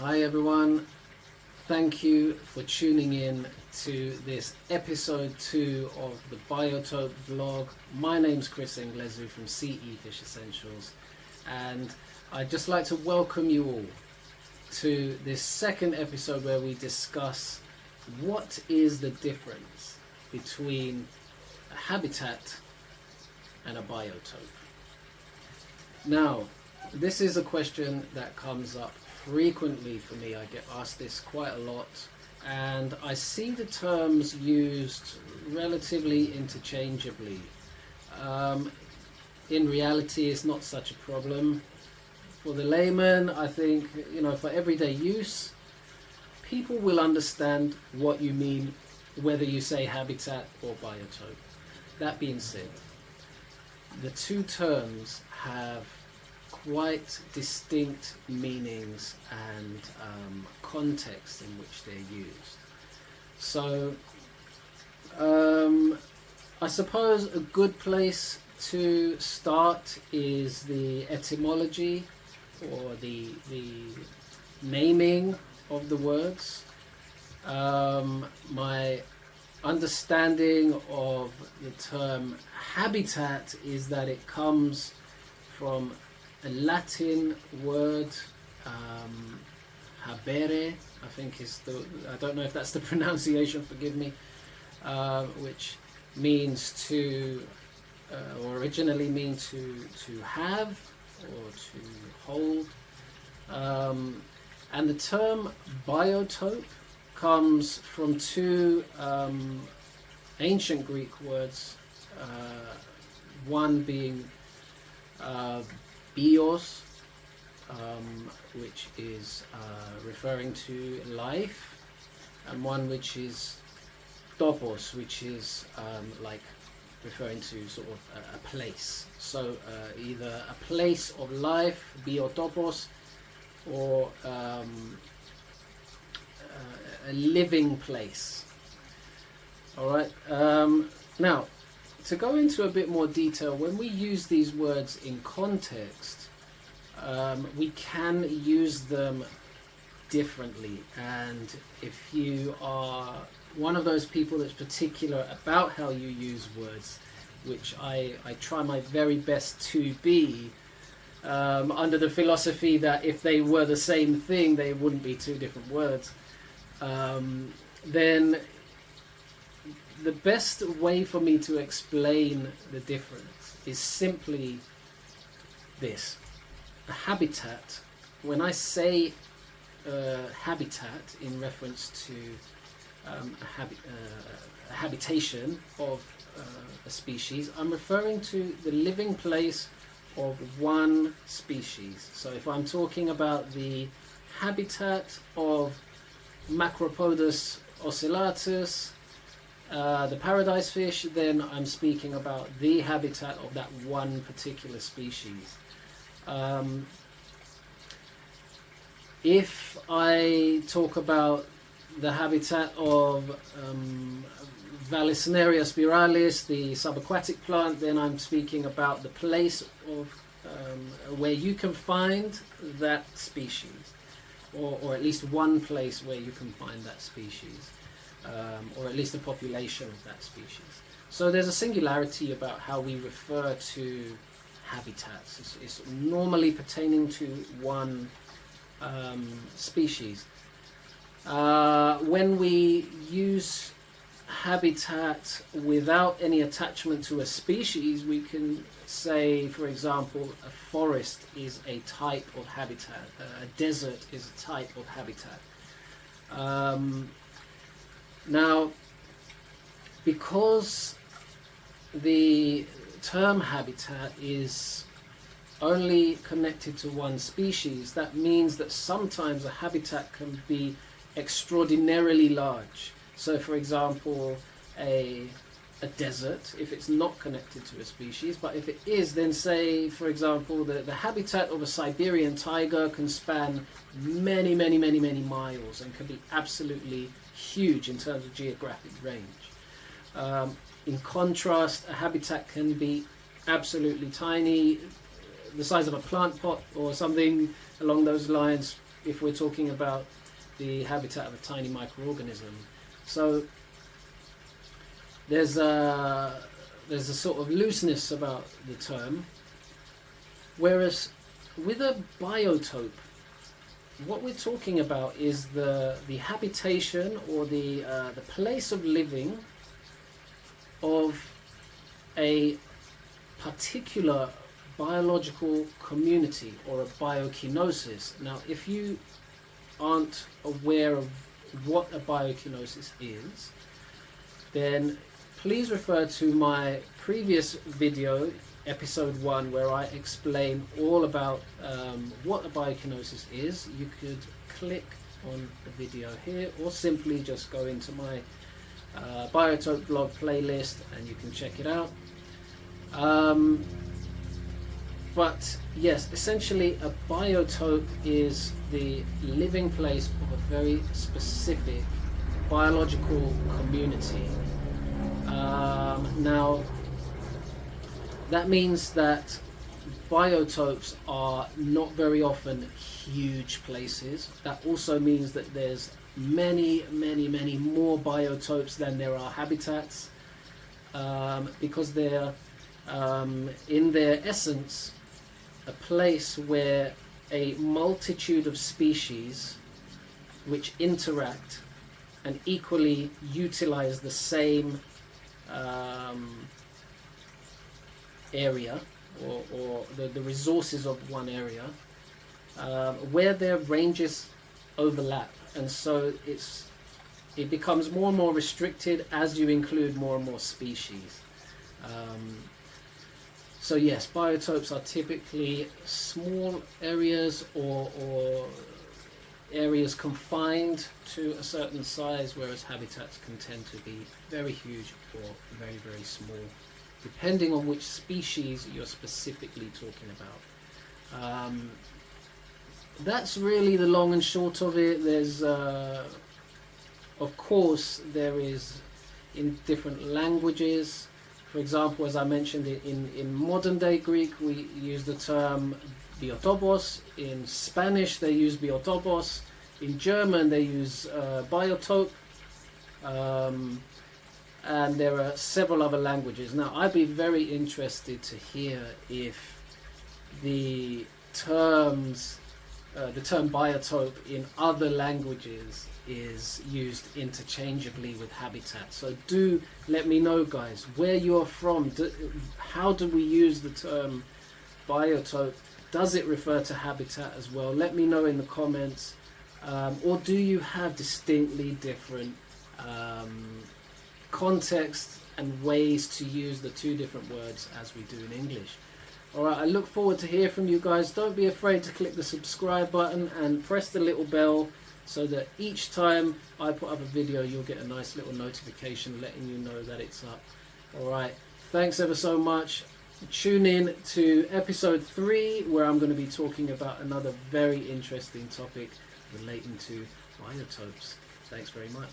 Hi everyone, thank you for tuning in to this episode 2 of the Biotope vlog. My name's Englezou from CE Fish Essentials, and I'd just like to welcome you all to this second episode where we discuss what is the difference between a habitat and a biotope. Now, this is a question that comes up frequently for me. I get asked this quite a lot, and I see the terms used relatively interchangeably. In reality, it's not such a problem. For the layman, I think, for everyday use, people will understand what you mean, whether you say habitat or biotope. That being said, the two terms have quite distinct meanings and context in which they're used. So I suppose a good place to start is the etymology or the naming of the words. My understanding of the term habitat is that it comes from a Latin word, habere, I think I don't know if that's the pronunciation, forgive me, which means to, or originally mean to have or to hold. And the term biotope comes from two ancient Greek words, one being bios, which is referring to life, and one which is topos, which is like referring to sort of a place. So either a place of life, biotopos, or a living place. All right. Now, to go into a bit more detail, when we use these words in context, we can use them differently. And if you are one of those people that's particular about how you use words, which I try my very best to be, under the philosophy that if they were the same thing, they wouldn't be two different words, then the best way for me to explain the difference is simply this. A habitat, when I say habitat in reference to a habitation of a species, I'm referring to the living place of one species. So if I'm talking about the habitat of Macropodus ocellatus, the paradise fish, then I'm speaking about the habitat of that one particular species. If I talk about the habitat of Vallisneria spiralis, the subaquatic plant, then I'm speaking about the place of where you can find that species, or at least one place where you can find that species. Or at least a population of that species. So there's a singularity about how we refer to habitats. It's normally pertaining to one species. When we use habitat without any attachment to a species, we can say, for example, a forest is a type of habitat, a desert is a type of habitat. Now, because the term habitat is only connected to one species, that means that sometimes a habitat can be extraordinarily large. So, for example, a desert, if it's not connected to a species, but if it is, then say, for example, the habitat of a Siberian tiger can span many miles and can be absolutely huge in terms of geographic range. In contrast, a habitat can be absolutely tiny, the size of a plant pot or something along those lines, if we're talking about the habitat of a tiny microorganism. So there's a sort of looseness about the term, whereas with a biotope, what we're talking about is the habitation or the place of living of a particular biological community, or a biokinosis. Now, if you aren't aware of what a biokinosis is, then please refer to my previous video, episode 1, where I explain all about what a biokinosis is. You could click on the video here, or simply just go into my Biotope blog playlist and you can check it out. But yes, essentially a biotope is the living place of a very specific biological community. Now, that means that biotopes are not very often huge places. That also means that there's many more biotopes than there are habitats, because they're in their essence a place where a multitude of species which interact and equally utilize the same area, or the resources of one area, where their ranges overlap, and so it becomes more and more restricted as you include more and more species. So yes, biotopes are typically small areas or areas confined to a certain size, whereas habitats can tend to be very huge or very small, depending on which species you're specifically talking about. That's really the long and short of it. There's, of course, there is in different languages. For example, as I mentioned, in modern day Greek, we use the term biotopos. In Spanish, they use biotopos. In German, they use biotope. And there are several other languages. Now, I'd be very interested to hear if the term biotope in other languages is used interchangeably with habitat. So do let me know, guys, where you're from. How do we use the term biotope? Does it refer to habitat as well? Let me know in the comments. Or do you have distinctly different contexts and ways to use the two different words as we do in English? Alright, I look forward to hear from you guys. Don't be afraid to click the subscribe button and press the little bell, so that each time I put up a video you'll get a nice little notification letting you know that it's up. Alright, thanks ever so much. Tune in to episode 3, where I'm going to be talking about another very interesting topic relating to biotopes. Thanks very much.